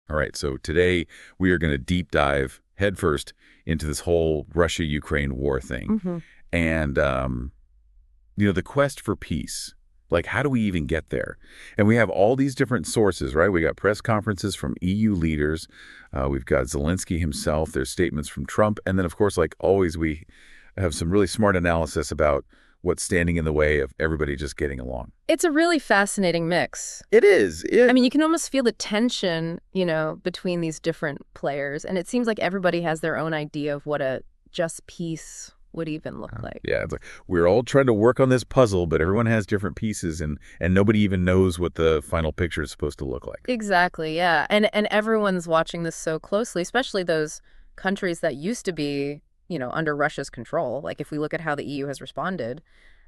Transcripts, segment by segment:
All right, so today we are going to deep dive headfirst into this whole Russia-Ukraine war thing. And, the quest for peace. Like, how do we even get there? And we have all these different sources, right? We got press conferences from EU leaders. We've got Zelenskyy himself. There's statements from Trump. And then, of course, like always, we have some really smart analysis about what's standing in the way of everybody just getting along. It's a really fascinating mix. It is. I mean, you can almost feel the tension, between these different players. And it seems like everybody has their own idea of what a just peace would even look like. Yeah, it's like we're all trying to work on this puzzle, but everyone has different pieces, and nobody even knows what the final picture is supposed to look like. Exactly, yeah. And everyone's watching this so closely, especially those countries that used to be, under Russia's control. Like if we look at how the EU has responded,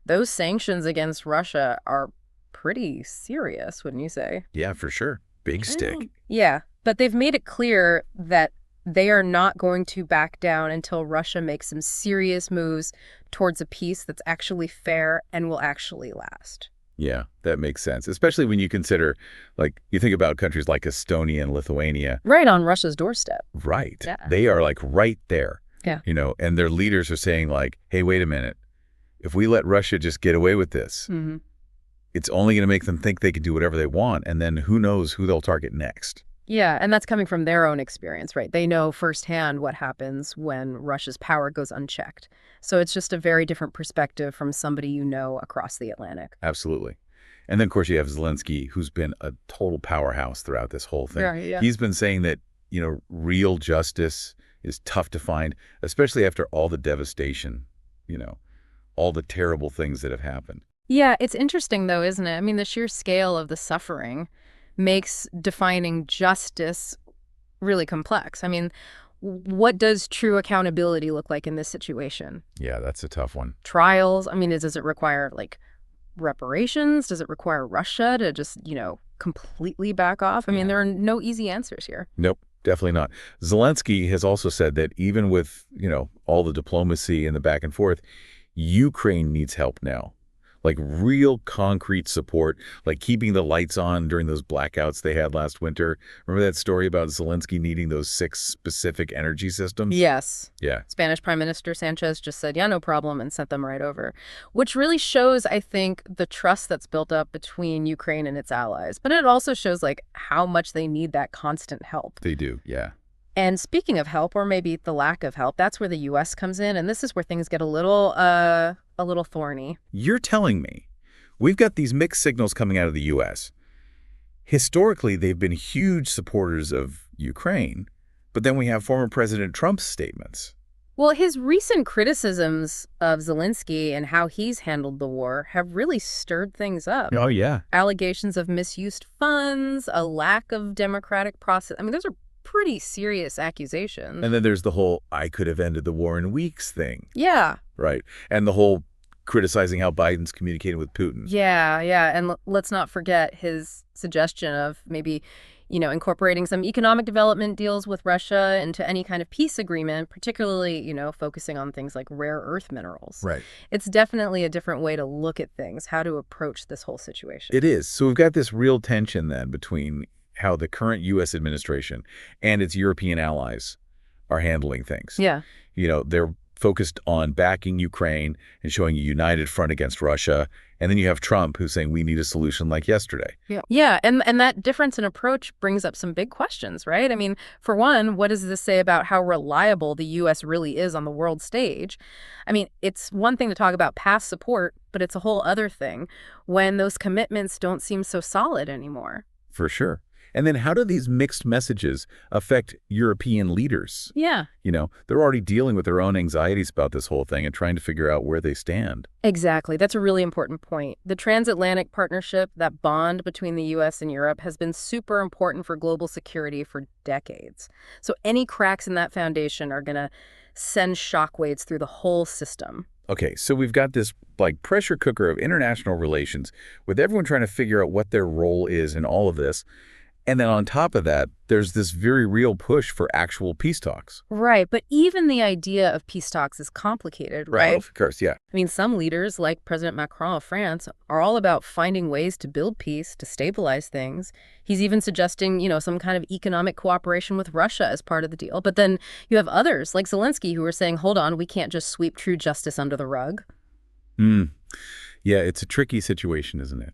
those sanctions against Russia are pretty serious, wouldn't you say? Yeah, for sure. Big stick. Yeah, but they've made it clear that they are not going to back down until Russia makes some serious moves towards a peace that's actually fair and will actually last. Yeah, that makes sense, especially when you consider, like, you think about countries like Estonia and Lithuania. Right on Russia's doorstep. Right. Yeah. They are, like, right there. Yeah. And their leaders are saying, like, hey, wait a minute. If we let Russia just get away with this, it's only going to make them think they can do whatever they want, and then who knows who they'll target next. Yeah, and that's coming from their own experience, right? They know firsthand what happens when Russia's power goes unchecked. So it's just a very different perspective from somebody across the Atlantic. Absolutely. And then, of course, you have Zelenskyy, who's been a total powerhouse throughout this whole thing. Yeah. He's been saying that, real justice is tough to find, especially after all the devastation, all the terrible things that have happened. Yeah, it's interesting, though, isn't it? I mean, the sheer scale of the suffering makes defining justice really complex. I mean, what does true accountability look like in this situation? Yeah, that's a tough one. Trials? I mean, does it require, reparations? Does it require Russia to just, completely back off? I mean, there are no easy answers here. Nope, definitely not. Zelenskyy has also said that even with, all the diplomacy and the back and forth, Ukraine needs help now. Like real concrete support, like keeping the lights on during those blackouts they had last winter. Remember that story about Zelenskyy needing those 6 specific energy systems? Yes. Yeah. Spanish Prime Minister Sanchez just said, yeah, no problem, and sent them right over, which really shows, I think, the trust that's built up between Ukraine and its allies. But it also shows, how much they need that constant help. They do, yeah. And speaking of help, or maybe the lack of help, that's where the U.S. comes in, and this is where things get a little thorny. You're telling me we've got these mixed signals coming out of the U.S. Historically, they've been huge supporters of Ukraine, but then we have former President Trump's statements. Well, his recent criticisms of Zelenskyy and how he's handled the war have really stirred things up. Oh, yeah. Allegations of misused funds, a lack of democratic process. I mean, those are pretty serious accusations. And then there's the whole I could have ended the war in weeks thing. Yeah. Right. And the whole criticizing how Biden's communicating with Putin. Yeah. And let's not forget his suggestion of maybe, incorporating some economic development deals with Russia into any kind of peace agreement, particularly, focusing on things like rare earth minerals. Right. It's definitely a different way to look at things, how to approach this whole situation. It is. So we've got this real tension then between how the current U.S. administration and its European allies are handling things. Yeah. They're focused on backing Ukraine and showing a united front against Russia. And then you have Trump who's saying we need a solution like yesterday. Yeah. And that difference in approach brings up some big questions, right? I mean, for one, what does this say about how reliable the U.S. really is on the world stage? I mean, it's one thing to talk about past support, but it's a whole other thing when those commitments don't seem so solid anymore. For sure. And then how do these mixed messages affect European leaders? Yeah. They're already dealing with their own anxieties about this whole thing and trying to figure out where they stand. Exactly. That's a really important point. The transatlantic partnership, that bond between the U.S. and Europe, has been super important for global security for decades. So any cracks in that foundation are going to send shockwaves through the whole system. Okay, so we've got this pressure cooker of international relations with everyone trying to figure out what their role is in all of this. And then on top of that, there's this very real push for actual peace talks. Right, but even the idea of peace talks is complicated, right? Of course, yeah. I mean, some leaders, like President Macron of France, are all about finding ways to build peace, to stabilize things. He's even suggesting, some kind of economic cooperation with Russia as part of the deal. But then you have others, like Zelenskyy, who are saying, hold on, we can't just sweep true justice under the rug. Yeah, it's a tricky situation, isn't it?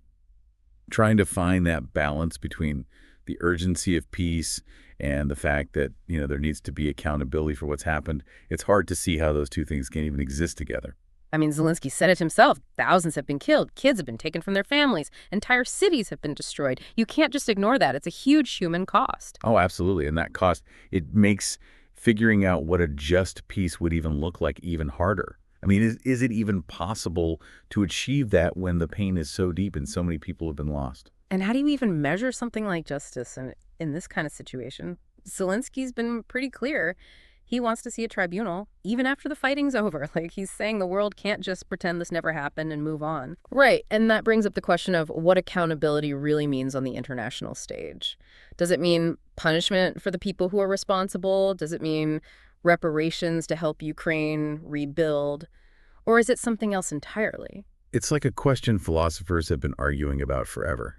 Trying to find that balance between the urgency of peace and the fact that, there needs to be accountability for what's happened. It's hard to see how those two things can even exist together. I mean, Zelenskyy said it himself. Thousands have been killed. Kids have been taken from their families. Entire cities have been destroyed. You can't just ignore that. It's a huge human cost. Oh, absolutely. And that cost, it makes figuring out what a just peace would even look like even harder. I mean, is it even possible to achieve that when the pain is so deep and so many people have been lost? And how do you even measure something like justice in this kind of situation? Zelensky's been pretty clear. He wants to see a tribunal, even after the fighting's over. Like, he's saying the world can't just pretend this never happened and move on. Right, and that brings up the question of what accountability really means on the international stage. Does it mean punishment for the people who are responsible? Does it mean reparations to help Ukraine rebuild? Or is it something else entirely? It's like a question philosophers have been arguing about forever.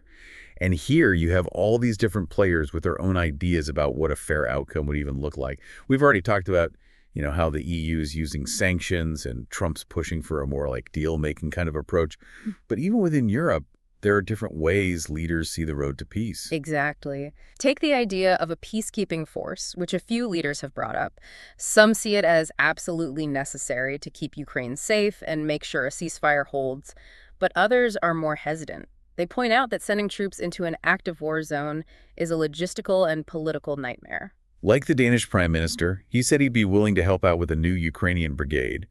And here you have all these different players with their own ideas about what a fair outcome would even look like. We've already talked about, how the EU is using sanctions and Trump's pushing for a more like deal-making kind of approach. But even within Europe, there are different ways leaders see the road to peace. Exactly. Take the idea of a peacekeeping force, which a few leaders have brought up. Some see it as absolutely necessary to keep Ukraine safe and make sure a ceasefire holds, but others are more hesitant. They point out that sending troops into an active war zone is a logistical and political nightmare. Like the Danish prime minister, he said he'd be willing to help out with a new Ukrainian brigade,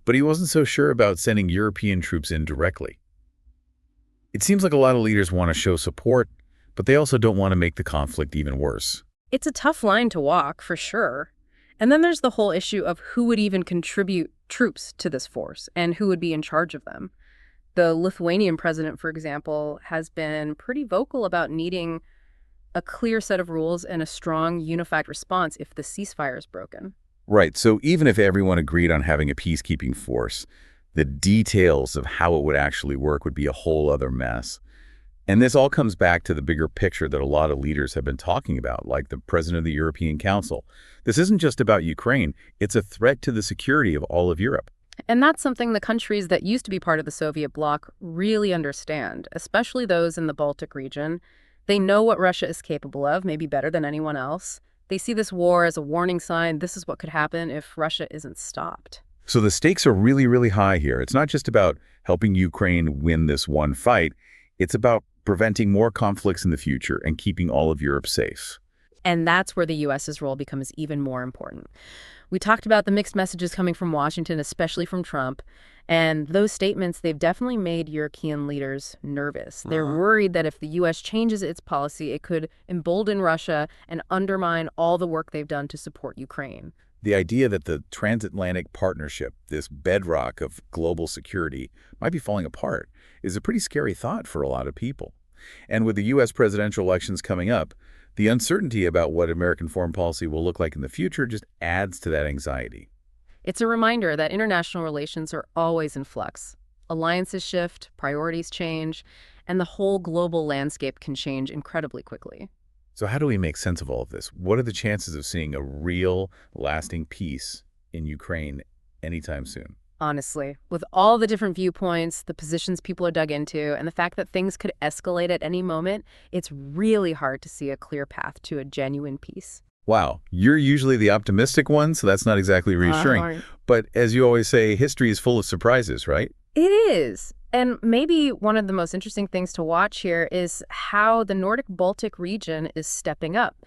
but he wasn't so sure about sending European troops in directly. It seems like a lot of leaders want to show support, but they also don't want to make the conflict even worse. It's a tough line to walk, for sure. And then there's the whole issue of who would even contribute troops to this force and who would be in charge of them. The Lithuanian president, for example, has been pretty vocal about needing a clear set of rules and a strong, unified response if the ceasefire is broken. Right, so even if everyone agreed on having a peacekeeping force, the details of how it would actually work would be a whole other mess. And this all comes back to the bigger picture that a lot of leaders have been talking about, like the president of the European Council. This isn't just about Ukraine, it's a threat to the security of all of Europe. And that's something the countries that used to be part of the Soviet bloc really understand, especially those in the Baltic region. They know what Russia is capable of, maybe better than anyone else. They see this war as a warning sign. This is what could happen if Russia isn't stopped. So the stakes are really, really high here. It's not just about helping Ukraine win this one fight. It's about preventing more conflicts in the future and keeping all of Europe safe. And that's where the U.S.'s role becomes even more important. We talked about the mixed messages coming from Washington, especially from Trump. And those statements, they've definitely made European leaders nervous. They're worried that if the U.S. changes its policy, it could embolden Russia and undermine all the work they've done to support Ukraine. The idea that the transatlantic partnership, this bedrock of global security, might be falling apart is a pretty scary thought for a lot of people. And with the U.S. presidential elections coming up, the uncertainty about what American foreign policy will look like in the future just adds to that anxiety. It's a reminder that international relations are always in flux. Alliances shift, priorities change, and the whole global landscape can change incredibly quickly. So how do we make sense of all of this? What are the chances of seeing a real, lasting peace in Ukraine anytime soon? Honestly, with all the different viewpoints, the positions people are dug into, and the fact that things could escalate at any moment, it's really hard to see a clear path to a genuine peace. Wow, you're usually the optimistic one, so that's not exactly reassuring. But as you always say, history is full of surprises, right? It is. And maybe one of the most interesting things to watch here is how the Nordic-Baltic region is stepping up.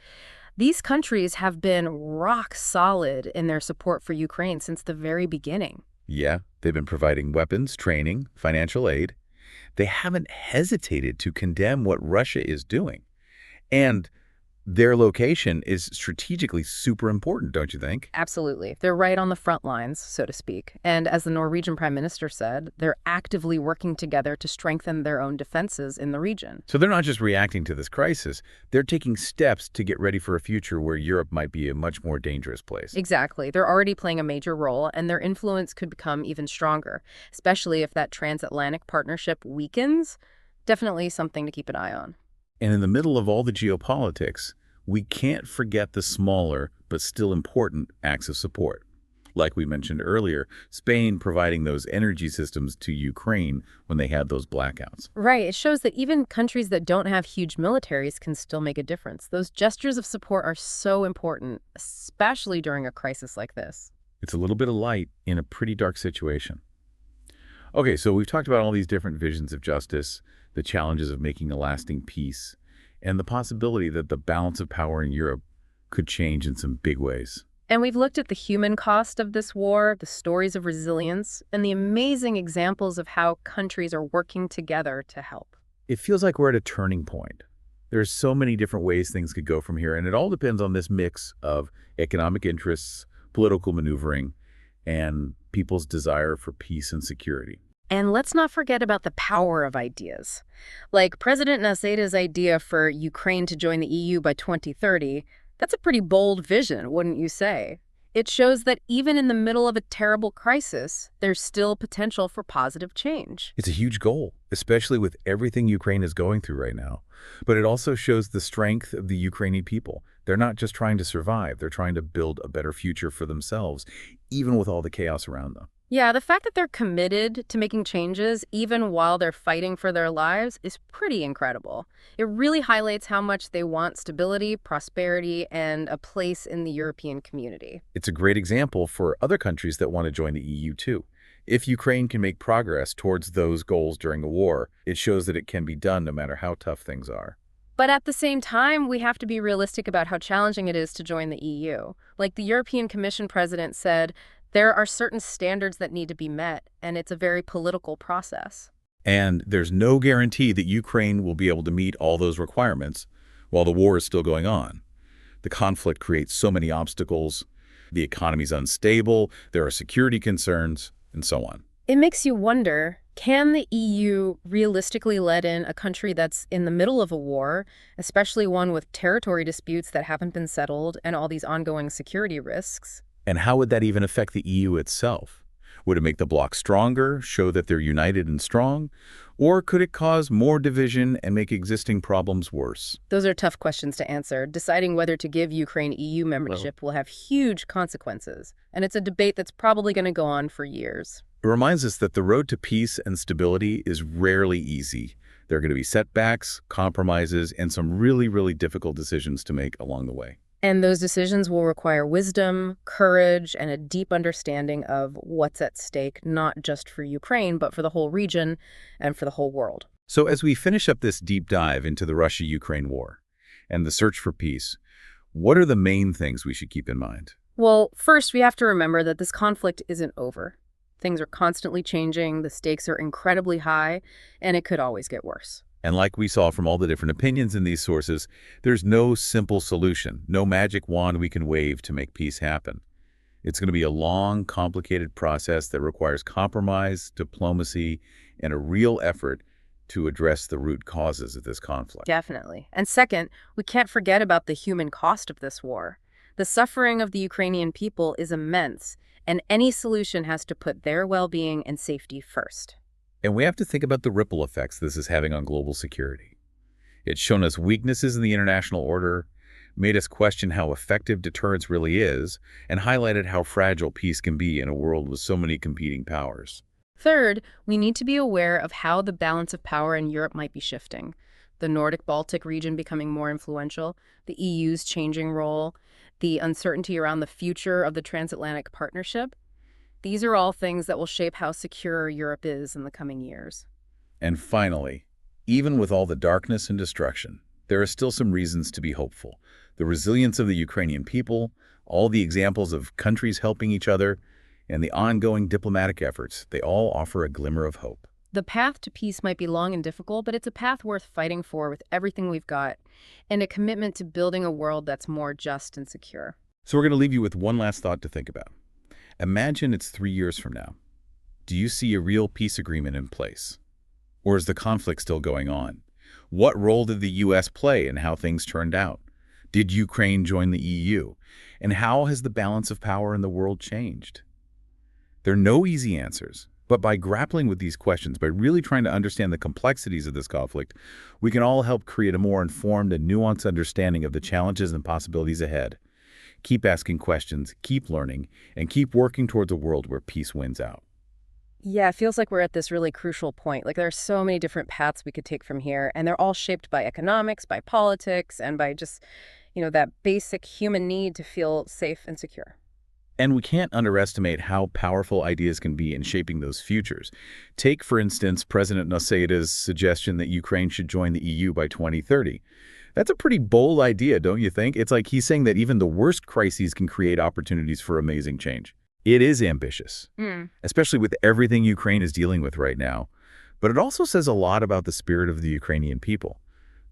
These countries have been rock solid in their support for Ukraine since the very beginning. Yeah, they've been providing weapons, training, financial aid. They haven't hesitated to condemn what Russia is doing. And their location is strategically super important, don't you think? Absolutely. They're right on the front lines, so to speak. And as the Norwegian Prime Minister said, they're actively working together to strengthen their own defenses in the region. So they're not just reacting to this crisis, they're taking steps to get ready for a future where Europe might be a much more dangerous place. Exactly. They're already playing a major role, and their influence could become even stronger, especially if that transatlantic partnership weakens. Definitely something to keep an eye on. And in the middle of all the geopolitics, we can't forget the smaller but still important acts of support. Like we mentioned earlier, Spain providing those energy systems to Ukraine when they had those blackouts. Right. It shows that even countries that don't have huge militaries can still make a difference. Those gestures of support are so important, especially during a crisis like this. It's a little bit of light in a pretty dark situation. Okay, so we've talked about all these different visions of justice, the challenges of making a lasting peace, and the possibility that the balance of power in Europe could change in some big ways. And we've looked at the human cost of this war, the stories of resilience, and the amazing examples of how countries are working together to help. It feels like we're at a turning point. There's so many different ways things could go from here, and it all depends on this mix of economic interests, political maneuvering, and people's desire for peace and security. And let's not forget about the power of ideas. Like President Naseda's idea for Ukraine to join the EU by 2030, that's a pretty bold vision, wouldn't you say? It shows that even in the middle of a terrible crisis, there's still potential for positive change. It's a huge goal, especially with everything Ukraine is going through right now. But it also shows the strength of the Ukrainian people. They're not just trying to survive, they're trying to build a better future for themselves, even with all the chaos around them. Yeah, the fact that they're committed to making changes, even while they're fighting for their lives, is pretty incredible. It really highlights how much they want stability, prosperity, and a place in the European community. It's a great example for other countries that want to join the EU too. If Ukraine can make progress towards those goals during a war, it shows that it can be done no matter how tough things are. But at the same time, we have to be realistic about how challenging it is to join the EU. Like the European Commission president said, there are certain standards that need to be met, and it's a very political process. And there's no guarantee that Ukraine will be able to meet all those requirements while the war is still going on. The conflict creates so many obstacles, the economy's unstable, there are security concerns, and so on. It makes you wonder, can the EU realistically let in a country that's in the middle of a war, especially one with territory disputes that haven't been settled and all these ongoing security risks? And how would that even affect the EU itself? Would it make the bloc stronger, show that they're united and strong? Or could it cause more division and make existing problems worse? Those are tough questions to answer. Deciding whether to give Ukraine EU membership will have huge consequences, and it's a debate that's probably going to go on for years. It reminds us that the road to peace and stability is rarely easy. There are going to be setbacks, compromises, and some really, really difficult decisions to make along the way. And those decisions will require wisdom, courage, and a deep understanding of what's at stake, not just for Ukraine, but for the whole region and for the whole world. So as we finish up this deep dive into the Russia-Ukraine war and the search for peace, what are the main things we should keep in mind? Well, first, we have to remember that this conflict isn't over. Things are constantly changing, the stakes are incredibly high, and it could always get worse. And like we saw from all the different opinions in these sources, there's no simple solution, no magic wand we can wave to make peace happen. It's going to be a long, complicated process that requires compromise, diplomacy, and a real effort to address the root causes of this conflict. Definitely. And second, we can't forget about the human cost of this war. The suffering of the Ukrainian people is immense, and any solution has to put their well-being and safety first. And we have to think about the ripple effects this is having on global security. It's shown us weaknesses in the international order, made us question how effective deterrence really is, and highlighted how fragile peace can be in a world with so many competing powers. Third, we need to be aware of how the balance of power in Europe might be shifting. The Nordic-Baltic region becoming more influential, the EU's changing role, the uncertainty around the future of the transatlantic partnership. These are all things that will shape how secure Europe is in the coming years. And finally, even with all the darkness and destruction, there are still some reasons to be hopeful. The resilience of the Ukrainian people, all the examples of countries helping each other, and the ongoing diplomatic efforts, they all offer a glimmer of hope. The path to peace might be long and difficult, but it's a path worth fighting for with everything we've got, and a commitment to building a world that's more just and secure. So we're going to leave you with one last thought to think about. Imagine it's 3 years from now. Do you see a real peace agreement in place? Or is the conflict still going on? What role did the U.S. play in how things turned out? Did Ukraine join the EU? And how has the balance of power in the world changed? There are no easy answers, but by grappling with these questions, by really trying to understand the complexities of this conflict, we can all help create a more informed and nuanced understanding of the challenges and possibilities ahead. Keep asking questions, keep learning, and keep working towards a world where peace wins out. Yeah, it feels like we're at this really crucial point. Like there are so many different paths we could take from here, and they're all shaped by economics, by politics, and by just, that basic human need to feel safe and secure. And we can't underestimate how powerful ideas can be in shaping those futures. Take, for instance, President Nausseda's suggestion that Ukraine should join the EU by 2030. That's a pretty bold idea, don't you think? It's like he's saying that even the worst crises can create opportunities for amazing change. It is ambitious, especially with everything Ukraine is dealing with right now. But it also says a lot about the spirit of the Ukrainian people.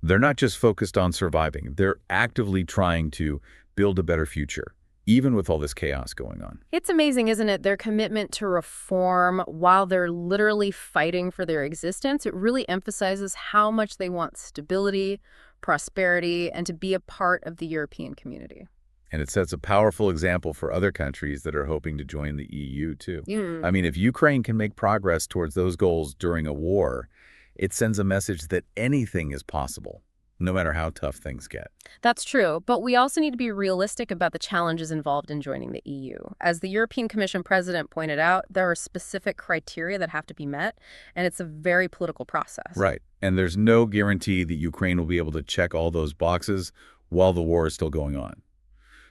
They're not just focused on surviving. They're actively trying to build a better future, even with all this chaos going on. It's amazing, isn't it? Their commitment to reform while they're literally fighting for their existence. It really emphasizes how much they want stability, prosperity, and to be a part of the European community. And it sets a powerful example for other countries that are hoping to join the EU, too. I mean, if Ukraine can make progress towards those goals during a war, it sends a message that anything is possible, no matter how tough things get. That's true, but we also need to be realistic about the challenges involved in joining the EU. As the European Commission president pointed out, there are specific criteria that have to be met, and it's a very political process. Right, and there's no guarantee that Ukraine will be able to check all those boxes while the war is still going on.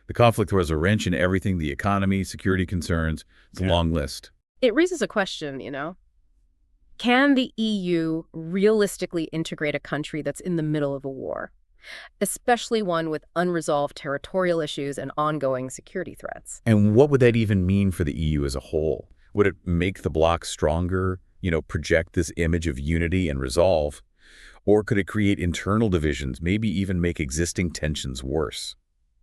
The conflict throws a wrench in everything, the economy, security concerns. It's a long list. It raises a question, Can the EU realistically integrate a country that's in the middle of a war, especially one with unresolved territorial issues and ongoing security threats? And what would that even mean for the EU as a whole? Would it make the bloc stronger, project this image of unity and resolve? Or could it create internal divisions, maybe even make existing tensions worse?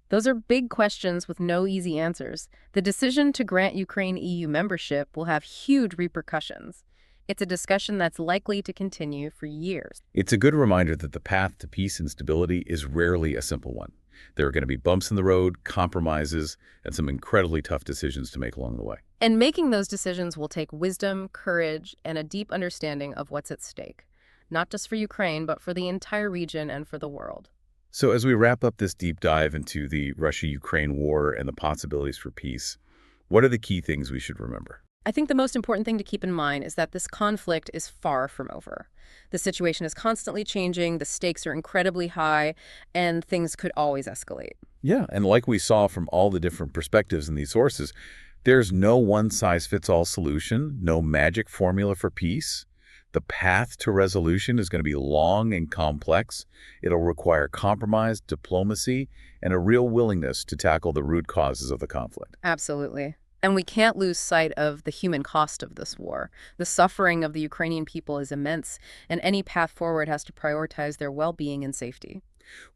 Those are big questions with no easy answers. The decision to grant Ukraine EU membership will have huge repercussions. It's a discussion that's likely to continue for years. It's a good reminder that the path to peace and stability is rarely a simple one. There are going to be bumps in the road, compromises, and some incredibly tough decisions to make along the way. And making those decisions will take wisdom, courage, and a deep understanding of what's at stake, not just for Ukraine, but for the entire region and for the world. So as we wrap up this deep dive into the Russia-Ukraine war and the possibilities for peace, what are the key things we should remember? I think the most important thing to keep in mind is that this conflict is far from over. The situation is constantly changing, the stakes are incredibly high, and things could always escalate. Yeah, and like we saw from all the different perspectives in these sources, there's no one-size-fits-all solution, no magic formula for peace. The path to resolution is going to be long and complex. It'll require compromise, diplomacy, and a real willingness to tackle the root causes of the conflict. Absolutely. And we can't lose sight of the human cost of this war. The suffering of the Ukrainian people is immense, and any path forward has to prioritize their well-being and safety.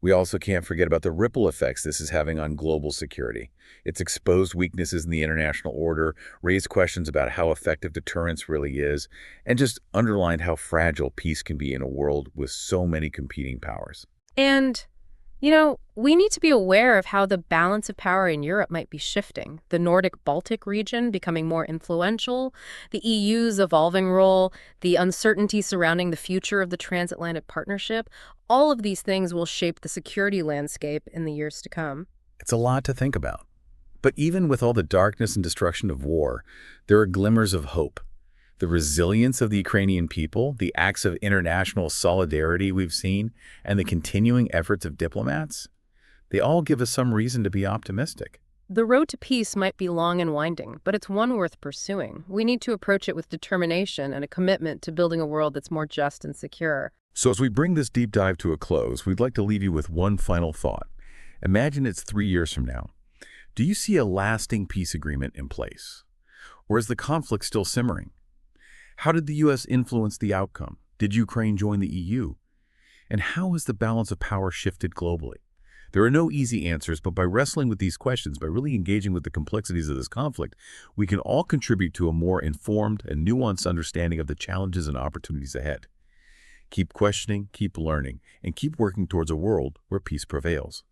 We also can't forget about the ripple effects this is having on global security. It's exposed weaknesses in the international order, raised questions about how effective deterrence really is, and just underlined how fragile peace can be in a world with so many competing powers. And, we need to be aware of how the balance of power in Europe might be shifting. The Nordic-Baltic region becoming more influential, the EU's evolving role, the uncertainty surrounding the future of the transatlantic partnership, all of these things will shape the security landscape in the years to come. It's a lot to think about. But even with all the darkness and destruction of war, there are glimmers of hope. The resilience of the Ukrainian people, the acts of international solidarity we've seen, and the continuing efforts of diplomats, they all give us some reason to be optimistic. The road to peace might be long and winding, but it's one worth pursuing. We need to approach it with determination and a commitment to building a world that's more just and secure. So as we bring this deep dive to a close, we'd like to leave you with one final thought. Imagine it's 3 years from now. Do you see a lasting peace agreement in place? Or is the conflict still simmering? How did the U.S. influence the outcome? Did Ukraine join the EU? And how has the balance of power shifted globally? There are no easy answers, but by wrestling with these questions, by really engaging with the complexities of this conflict, we can all contribute to a more informed and nuanced understanding of the challenges and opportunities ahead. Keep questioning, keep learning, and keep working towards a world where peace prevails.